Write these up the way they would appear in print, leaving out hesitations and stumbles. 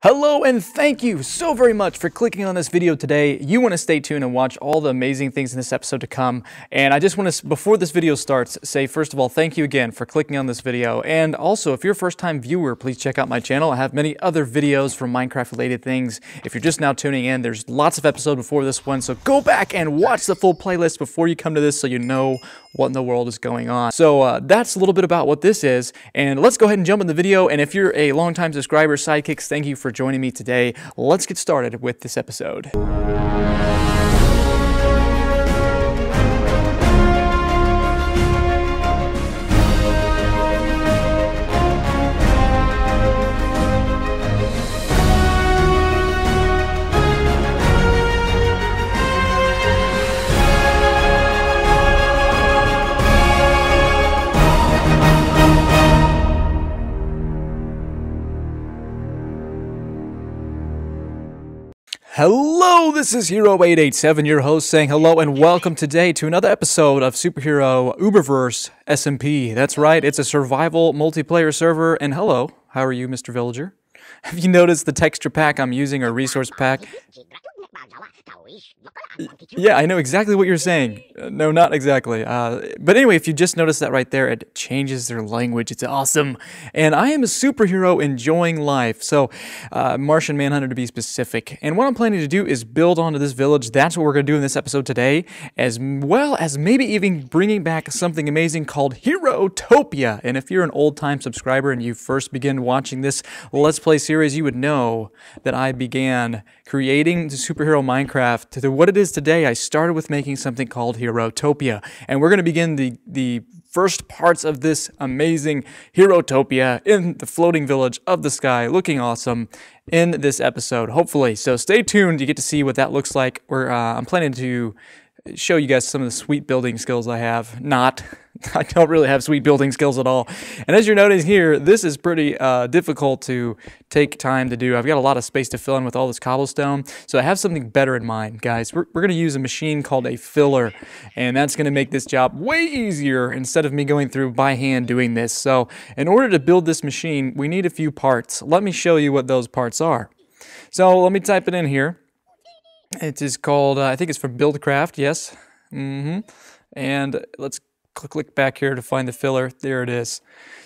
Hello and thank you so very much for clicking on this video today. You want to stay tuned and watch all the amazing things in this episode to come. And I just want to, before this video starts, say first of all, thank you again for clicking on this video. And also, if you're a first-time viewer, please check out my channel. I have many other videos from Minecraft-related things. If you're just now tuning in, there's lots of episodes before this one, so go back and watch the full playlist before you come to this so you know what in the world is going on. So that's a little bit about what this is, and let's go ahead and jump in the video. And if you're a longtime subscriber, Sidekicks, thank you for joining me today. Let's get started with this episode. Hello, this is Hero887, your host, saying hello and welcome today to another episode of Superhero Uberverse SMP. That's right, it's a survival multiplayer server, and hello, how are you, Mr. Villager? Have you noticed the texture pack I'm using, or resource pack? Yeah, I know exactly what you're saying. No, not exactly. But anyway, if you just noticed that right there, it changes their language. It's awesome. And I am a superhero enjoying life. So, Martian Manhunter to be specific. And what I'm planning to do is build onto this village. That's what we're going to do in this episode today. As well as maybe even bringing back something amazing called Herotopia. And if you're an old-time subscriber and you first began watching this Let's Play series, you would know that I began creating the superhero Minecraft to what it is today. I started with making something called Herotopia, and we're going to begin the first parts of this amazing Herotopia in the floating village of the sky, looking awesome in this episode, hopefully. So stay tuned, you get to see what that looks like. I'm planning to show you guys some of the sweet building skills I have. I don't really have sweet building skills at all. And as you're noticing here, this is pretty difficult to take time to do. I've got a lot of space to fill in with all this cobblestone, so I have something better in mind, guys. We're going to use a machine called a filler, and that's going to make this job way easier instead of me going through by hand doing this. So in order to build this machine, we need a few parts. Let me show you what those parts are. So let me type it in here. It is called, I think it's from Buildcraft, yes. And let's click back here to find the filler. There it is.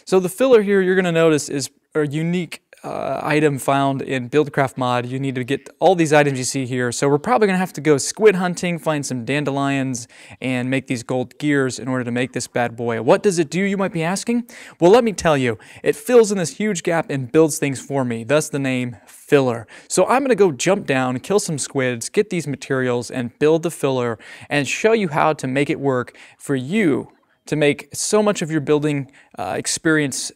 So the filler here, you're going to notice, is a unique item found in Buildcraft mod. You need to get all these items you see here. So we're probably going to have to go squid hunting, find some dandelions, and make these gold gears in order to make this bad boy. What does it do, you might be asking? Well, let me tell you. It fills in this huge gap and builds things for me, thus the name filler. So I'm going to go jump down, kill some squids, get these materials, and build the filler, and show you how to make it work for you to make so much of your building experience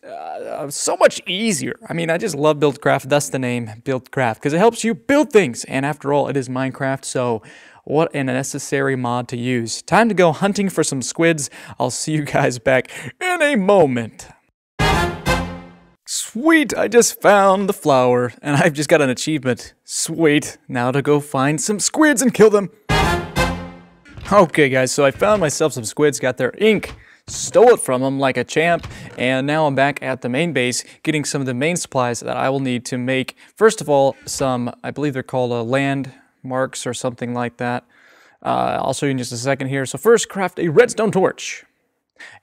so much easier. I mean, I just love Buildcraft, thus the name Buildcraft, because it helps you build things. And after all, it is Minecraft, so what a necessary mod to use. Time to go hunting for some squids. I'll see you guys back in a moment. Sweet, I just found the flower, and I've just got an achievement. Sweet, now to go find some squids and kill them. Okay guys, so I found myself some squids, got their ink, stole it from them like a champ, and now I'm back at the main base getting some of the main supplies that I will need to make, first of all, some, I believe they're called landmarks or something like that. I'll show you in just a second here. So first, craft a redstone torch.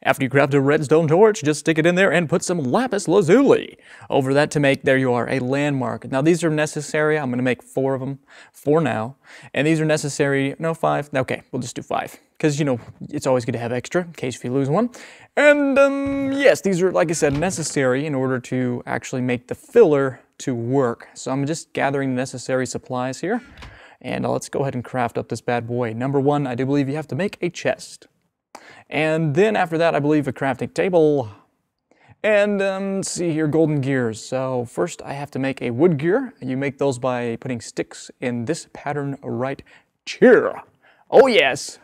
After you craft a redstone torch, just stick it in there and put some lapis lazuli over that to make, there you are, a landmark. Now these are necessary. I'm going to make 4 of them for now. And these are necessary, no 5, okay, we'll just do 5. Because, you know, it's always good to have extra in case if you lose one. And yes, these are, like I said, necessary in order to actually make the filler to work. So I'm just gathering the necessary supplies here. And let's go ahead and craft up this bad boy. Number 1, I do believe you have to make a chest. And then after that, I believe a crafting table. And let's see here, golden gears. So first I have to make a wood gear. You make those by putting sticks in this pattern right here. Oh yes,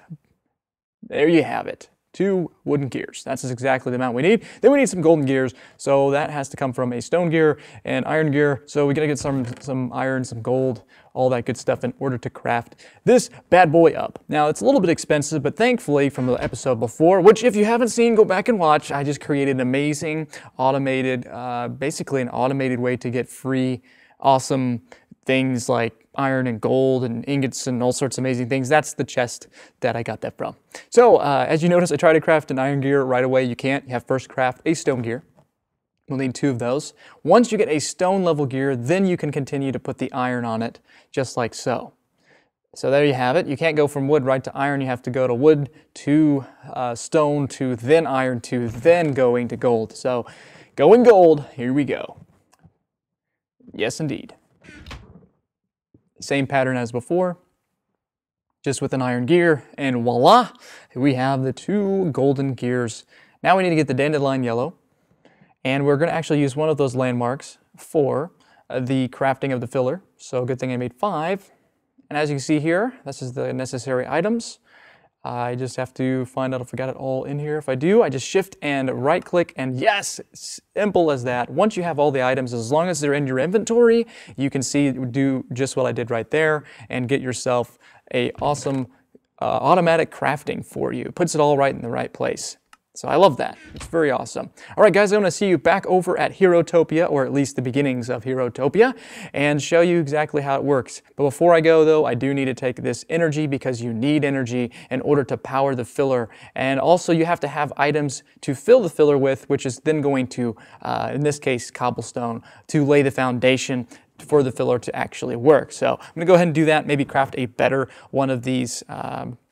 there you have it. 2 wooden gears. That's exactly the amount we need. Then we need some golden gears. So that has to come from a stone gear and iron gear. So we gotta get some iron, some gold, all that good stuff in order to craft this bad boy up. Now it's a little bit expensive, but thankfully from the episode before, which if you haven't seen, go back and watch, I just created an amazing automated, basically an automated way to get free awesome things like iron and gold and ingots and all sorts of amazing things. That's the chest that I got that from. So as you notice, I try to craft an iron gear right away. You can't. You have to first craft a stone gear. We'll need 2 of those. Once you get a stone level gear, then you can continue to put the iron on it, just like so. So there you have it. You can't go from wood right to iron. You have to go to wood to stone to then iron to then going to gold. So going gold, here we go. Yes, indeed. Same pattern as before, just with an iron gear, and voila, we have the 2 golden gears. Now we need to get the dandelion yellow, and we're going to actually use one of those landmarks for the crafting of the filler. So good thing I made 5. And as you can see here, this is the necessary items. I just have to find out if I got it all in here. If I do, I just shift and right click, and yes, simple as that. Once you have all the items, as long as they're in your inventory, you can do just what I did right there and get yourself a awesome automatic crafting for you. It puts it all right in the right place. So I love that. It's very awesome. All right, guys, I want to see you back over at Herotopia, or at least the beginnings of Herotopia, and show you exactly how it works. But before I go, though, I do need to take this energy because you need energy in order to power the filler. And also, you have to have items to fill the filler with, which is then going to, in this case, cobblestone, to lay the foundation for the filler to actually work. So I'm going to go ahead and do that, maybe craft a better one of these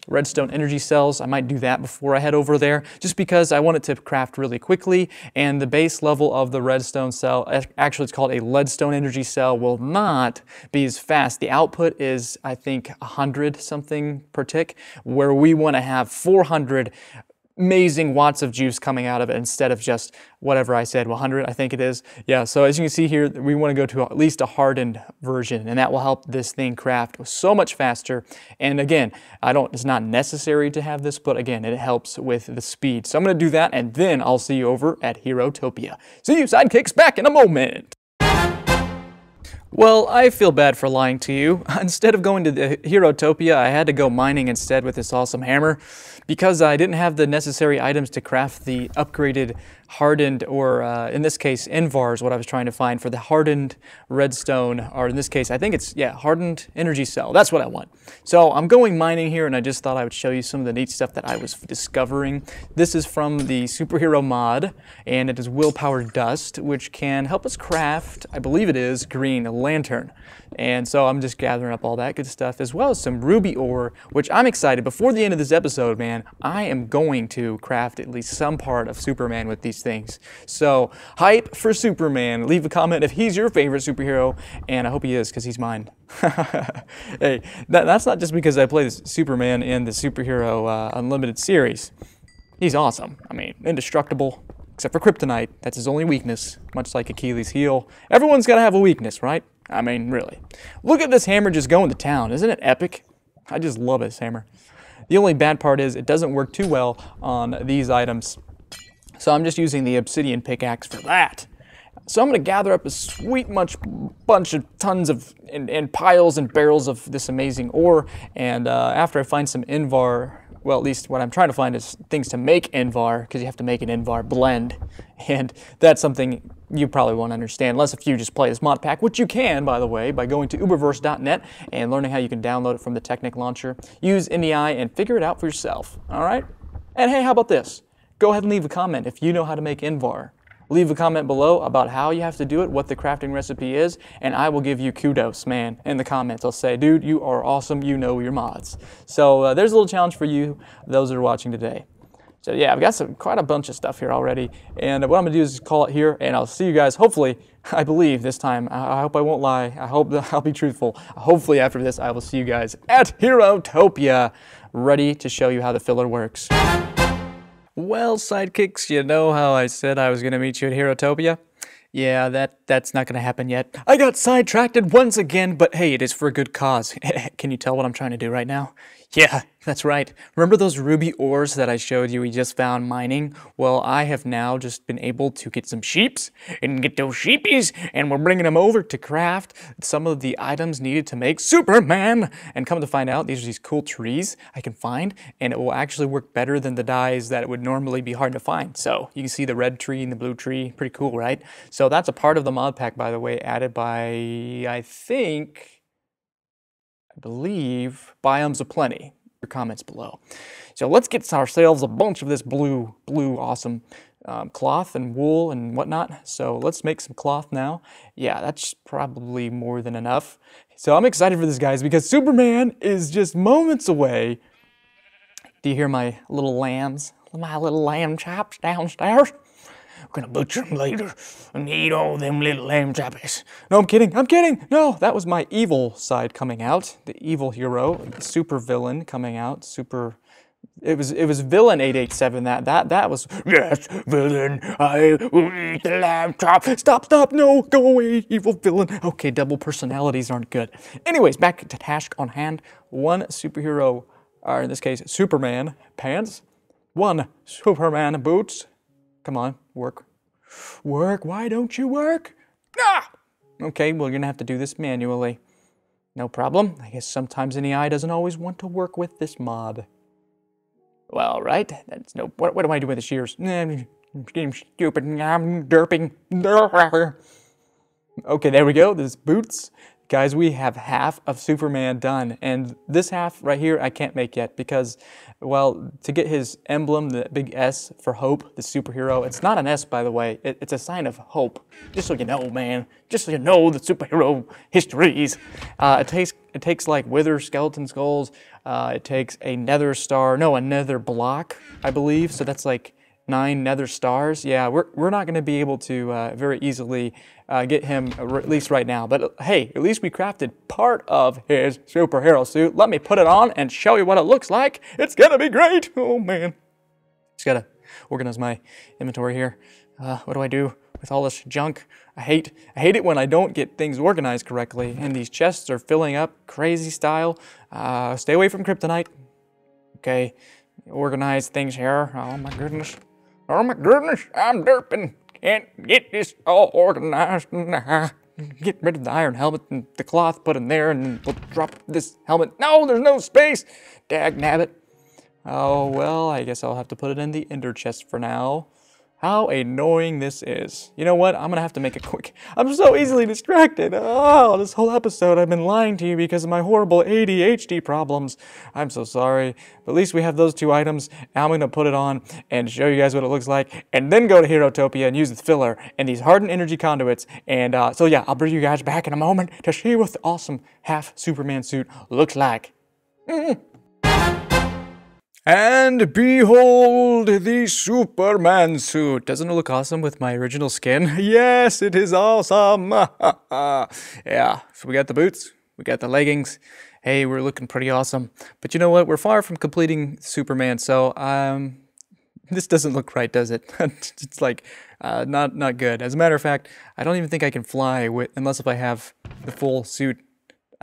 redstone energy cells. I might do that before I head over there, just because I want it to craft really quickly, and the base level of the redstone cell, actually it's called a leadstone energy cell, will not be as fast. The output is, I think, 100 something per tick, where we want to have 400 amazing watts of juice coming out of it instead of just whatever I said, 100 I think it is. Yeah, so as you can see here, we want to go to at least a hardened version, and that will help this thing craft so much faster. And again, it's not necessary to have this, but again, it helps with the speed. So I'm going to do that, and then I'll see you over at Herotopia. See you sidekicks back in a moment. Well, I feel bad for lying to you. Instead of going to the Herotopia, I had to go mining instead with this awesome hammer, because I didn't have the necessary items to craft the upgraded hardened, or in this case, Invar is what I was trying to find for the hardened redstone, or in this case, I think it's, yeah, hardened energy cell. That's what I want. So I'm going mining here, and I just thought I would show you some of the neat stuff that I was discovering. This is from the superhero mod, and it is willpower dust, which can help us craft, I believe it is, green lantern. And so I'm just gathering up all that good stuff, as well as some ruby ore, which I'm excited. Before the end of this episode, man, I am going to craft at least some part of Superman with these things. So hype for Superman. Leave a comment if he's your favorite superhero, and I hope he is, because he's mine. Hey, that's not just because I play this Superman in the Superhero Unlimited series. He's awesome. I mean, indestructible, except for kryptonite. That's his only weakness, much like Achilles' heel. Everyone's got to have a weakness, right? I mean, really. Look at this hammer just going to town. Isn't it epic? I just love this hammer. The only bad part is it doesn't work too well on these items. So I'm just using the obsidian pickaxe for that. So I'm going to gather up a sweet bunch of tons of, and piles and barrels of this amazing ore. And after I find some Invar, well, at least what I'm trying to find is things to make Invar, because you have to make an Invar blend. And that's something you probably won't understand, unless if you just play this mod pack, which you can, by the way, by going to Uberverse.net and learning how you can download it from the Technic launcher. Use NEI and figure it out for yourself, all right? And hey, how about this? Go ahead and leave a comment if you know how to make Invar. Leave a comment below about how you have to do it, what the crafting recipe is, and I will give you kudos, man, in the comments. I'll say, dude, you are awesome, you know your mods. So there's a little challenge for you, those that are watching today. So yeah, I've got quite a bunch of stuff here already, and what I'm going to do is call it here, and I'll see you guys, hopefully, I believe this time. I hope I won't lie. I hope I'll be truthful. Hopefully after this, I will see you guys at Herotopia, ready to show you how the filler works. Well, sidekicks, you know how I said I was going to meet you at Herotopia? Yeah, that's not going to happen yet. I got sidetracked once again, but hey, it is for a good cause. Can you tell what I'm trying to do right now? Yeah, that's right. Remember those ruby ores that I showed you we just found mining? Well, I have now just been able to get some sheeps and get those sheepies, and we're bringing them over to craft some of the items needed to make Superman. And come to find out, these are these cool trees I can find, and it will actually work better than the dyes that would normally be hard to find. So you can see the red tree and the blue tree, pretty cool, right? So So that's a part of the mod pack, by the way, added by, I believe, Biomes of Plenty. Your comments below. So let's get ourselves a bunch of this blue awesome cloth and wool and whatnot. So let's make some cloth now. Yeah, that's probably more than enough. So I'm excited for this, guys, because Superman is just moments away. Do you hear my little lambs? My little lamb chops downstairs? I'm gonna butcher them later and eat all them little lamb choppies. No, I'm kidding. No, that was my evil side coming out. The evil hero, the super villain coming out. It was villain 887. That was, yes, villain. I will eat the lamb chop. Stop. No, go away, evil villain. Okay, double personalities aren't good. Anyways, back to task on hand. One superhero, or in this case, Superman pants. One Superman boots. Come on, work. Why don't you work? Ah! Okay, well, you're gonna have to do this manually. No problem. I guess sometimes an AI doesn't always want to work with this mod. Well, right. That's no. What am I doing with the shears? I'm getting stupid. I'm derping. Okay, there we go. There's boots. Guys, we have half of Superman done, and this half right here I can't make yet because, well, to get his emblem, the big S for hope, the superhero, it's not an S, by the way, it's a sign of hope, just so you know, man, just so you know the superhero histories. It takes like wither skeleton skulls, it takes a nether star, no, a nether block, I believe, so that's like 9 nether stars. Yeah, we're not going to be able to very easily get him, at least right now. But hey, at least we crafted part of his superhero suit. Let me put it on and show you what it looks like. It's going to be great. Oh, man. Just got to organize my inventory here. What do I do with all this junk? I hate it when I don't get things organized correctly. And these chests are filling up crazy style. Stay away from kryptonite. Okay, organize things here. Oh, my goodness. Oh my goodness, I'm derping. Can't get this all organized. Get rid of the iron helmet and the cloth, put in there, and we'll drop this helmet. No, there's no space. Dagnabbit. Oh, well, I guess I'll have to put it in the ender chest for now. How annoying this is. You know what? I'm going to have to make it quick. I'm so easily distracted. Oh, this whole episode I've been lying to you because of my horrible ADHD problems. I'm so sorry. But at least we have those 2 items. Now I'm going to put it on and show you guys what it looks like. And then go to Herotopia and use the filler and these hardened energy conduits. And so yeah, I'll bring you guys back in a moment to see what the awesome half Superman suit looks like. And behold the Superman suit. Doesn't it look awesome with my original skin? Yes, it is awesome. Yeah, so we got the boots, we got the leggings. Hey, we're looking pretty awesome. But you know what? We're far from completing Superman, so this doesn't look right, does it? It's like not good. As a matter of fact, I don't even think I can fly unless if I have the full suit.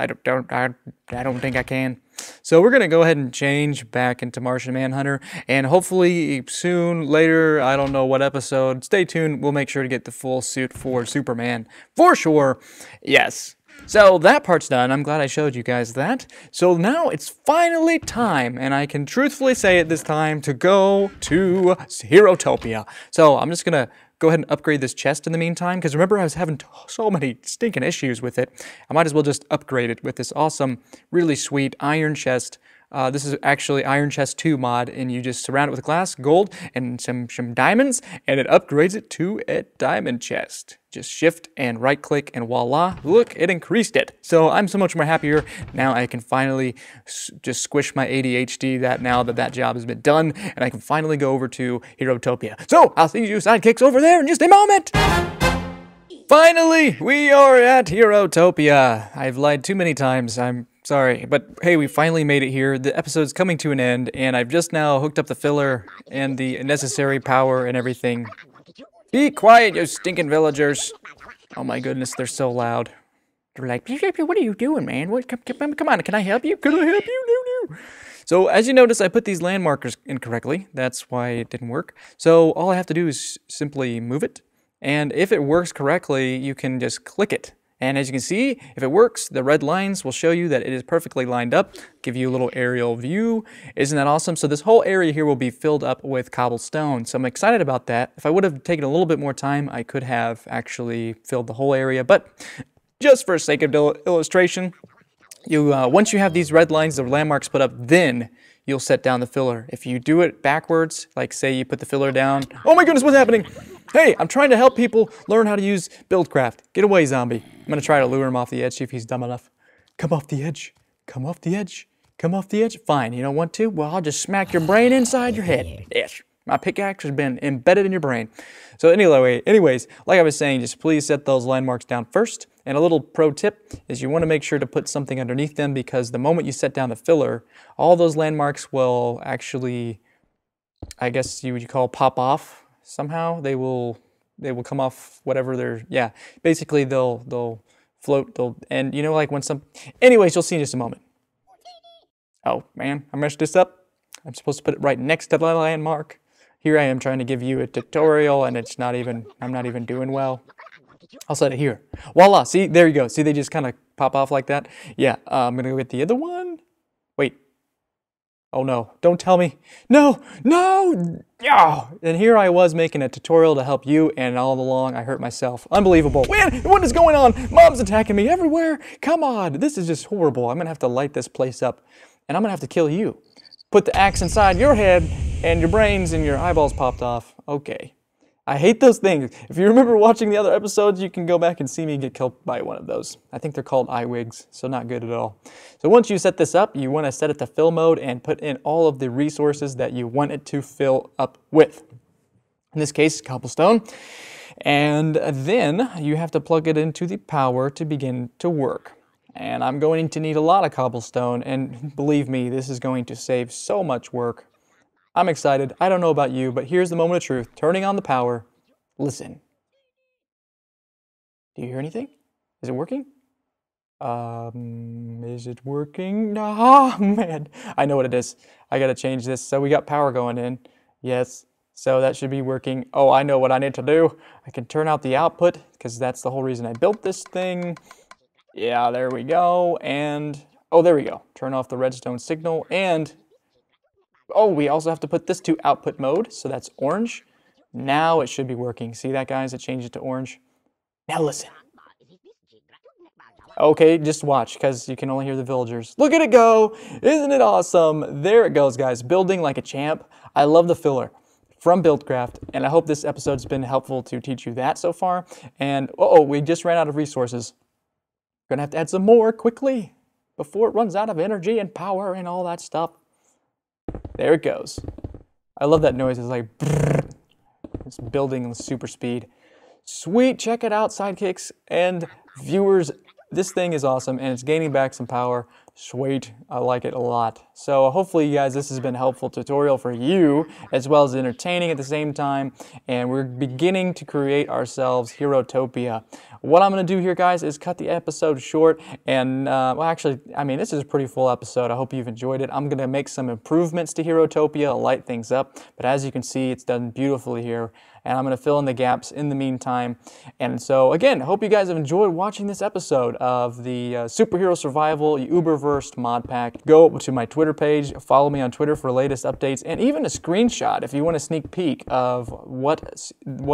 I don't think I can. So we're going to go ahead and change back into Martian Manhunter, and hopefully soon, later, I don't know what episode, stay tuned, we'll make sure to get the full suit for Superman, for sure, yes. So that part's done. I'm glad I showed you guys that. So now it's finally time, and I can truthfully say it this time, to go to Herotopia. So I'm just going to go ahead and upgrade this chest in the meantime, because remember I was having so many stinking issues with it. I might as well just upgrade it with this awesome, really sweet iron chest. This is actually Iron Chest 2 mod, and you just surround it with glass, gold, and some diamonds, and it upgrades it to a diamond chest. Just shift and right click, and voila, look, it increased it. So I'm so much more happier. Now I can finally just squish my ADHD now that job has been done, and I can finally go over to Herotopia. So I'll see you sidekicks over there in just a moment. Finally, we are at Herotopia. I've lied too many times. I'm sorry, but hey, we finally made it here. The episode's coming to an end, and I've just now hooked up the filler and the necessary power and everything. Be quiet, you stinking villagers. Oh my goodness, they're so loud. They're like, what are you doing, man? Come on, can I help you? Can I help you? No. So as you notice, I put these land markers incorrectly. That's why it didn't work. So all I have to do is simply move it. And if it works correctly, you can just click it. And as you can see, if it works, the red lines will show you that it is perfectly lined up, give you a little aerial view. Isn't that awesome? So this whole area here will be filled up with cobblestone. So I'm excited about that. If I would have taken a little bit more time, I could have actually filled the whole area. But just for sake of illustration, once you have these red lines, the landmarks put up, then you'll set down the filler. If you do it backwards, like say you put the filler down, oh my goodness, what's happening? Hey, I'm trying to help people learn how to use Buildcraft. Get away, zombie. I'm gonna try to lure him off the edge, see if he's dumb enough. Come off the edge, come off the edge, come off the edge. Fine, you don't want to? Well, I'll just smack your brain inside your head. Yes, my pickaxe has been embedded in your brain. So anyways, like I was saying, just please set those landmarks down first. And a little pro tip is you want to make sure to put something underneath them, because the moment you set down the filler, all those landmarks will actually, I guess you would call pop off somehow. They will come off whatever they're, yeah, basically they'll float, and you know, like when anyways, you'll see in just a moment. Oh man, I messed this up. I'm supposed to put it right next to the landmark. Here I am trying to give you a tutorial and I'm not even doing well. I'll set it here. Voila, see, there you go. See, they just kind of pop off like that. Yeah, I'm gonna go get the other one. Wait. Oh no, don't tell me. No, no! Oh. And here I was making a tutorial to help you, and all along I hurt myself. Unbelievable. Man, what is going on? Mom's attacking me everywhere. Come on, this is just horrible. I'm gonna have to light this place up, and I'm gonna have to kill you. Put the axe inside your head, and your brains and your eyeballs popped off. Okay. I hate those things. If you remember watching the other episodes, you can go back and see me get killed by one of those. I think they're called eye wigs, so not good at all. So once you set this up, you want to set it to fill mode and put in all of the resources that you want it to fill up with. In this case, cobblestone. And then you have to plug it into the power to begin to work. And I'm going to need a lot of cobblestone, and believe me, this is going to save so much work. I'm excited. I don't know about you, but here's the moment of truth. Turning on the power. Listen. Do you hear anything? Is it working? Is it working? Oh, man. I know what it is. I gotta change this. So we got power going in. Yes. So that should be working. Oh, I know what I need to do. I can turn out the output, because that's the whole reason I built this thing. Yeah, there we go. And, oh, there we go. Turn off the redstone signal, and oh, we also have to put this to output mode, so that's orange. Now it should be working. See that, guys? It changed it to orange. Now listen. Okay, just watch, because you can only hear the villagers. Look at it go! Isn't it awesome? There it goes, guys. Building like a champ. I love the filler from Buildcraft, and I hope this episode's been helpful to teach you that so far. And, uh-oh, we just ran out of resources. Gonna have to add some more quickly before it runs out of energy and power and all that stuff. There it goes. I love that noise. It's like, brrr. It's building with super speed. Sweet, check it out, sidekicks and viewers. This thing is awesome, and it's gaining back some power. Sweet, I like it a lot. So hopefully, you guys, this has been a helpful tutorial for you, as well as entertaining at the same time. And we're beginning to create ourselves Herotopia. What I'm going to do here, guys, is cut the episode short. And, well, actually, I mean, this is a pretty full episode. I hope you've enjoyed it. I'm going to make some improvements to Herotopia, light things up. But as you can see, it's done beautifully here. And I'm going to fill in the gaps in the meantime. And so, again, hope you guys have enjoyed watching this episode of the Superhero Survival Uberverse mod pack. Go to my Twitter page, follow me on Twitter for latest updates, and even a screenshot if you want a sneak peek of what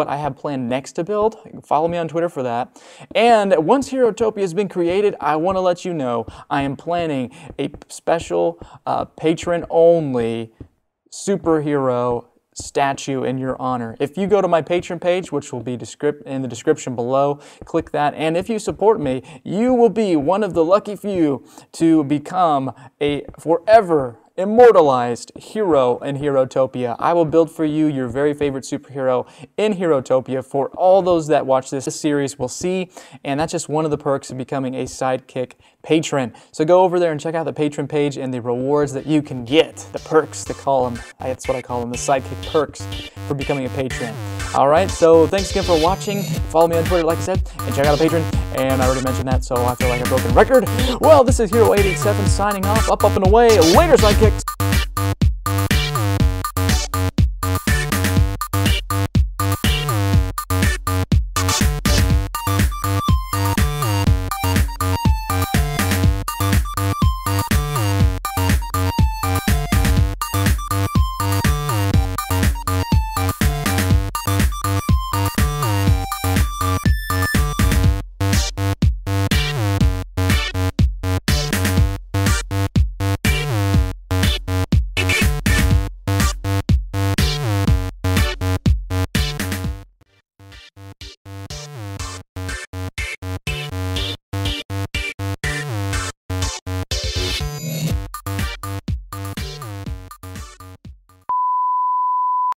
I have planned next to build. Follow me on Twitter for that. And once Herotopia has been created, I want to let you know I am planning a special patron-only superhero statue in your honor. If you go to my Patreon page, which will be in the description below, click that, and if you support me, you will be one of the lucky few to become a forever immortalized hero in Herotopia. I will build for you your very favorite superhero in Herotopia for all those that watch this series will see, and that's just one of the perks of becoming a Sidekick patron. So go over there and check out the Patreon page and the rewards that you can get. The perks, they call them. That's what I call them, the Sidekick perks for becoming a patron. Alright, so thanks again for watching. Follow me on Twitter, like I said, and check out the Patreon. And I already mentioned that, so I feel like a broken record. Well, this is Hero887 signing off. Up and away. Later, Sidekicks!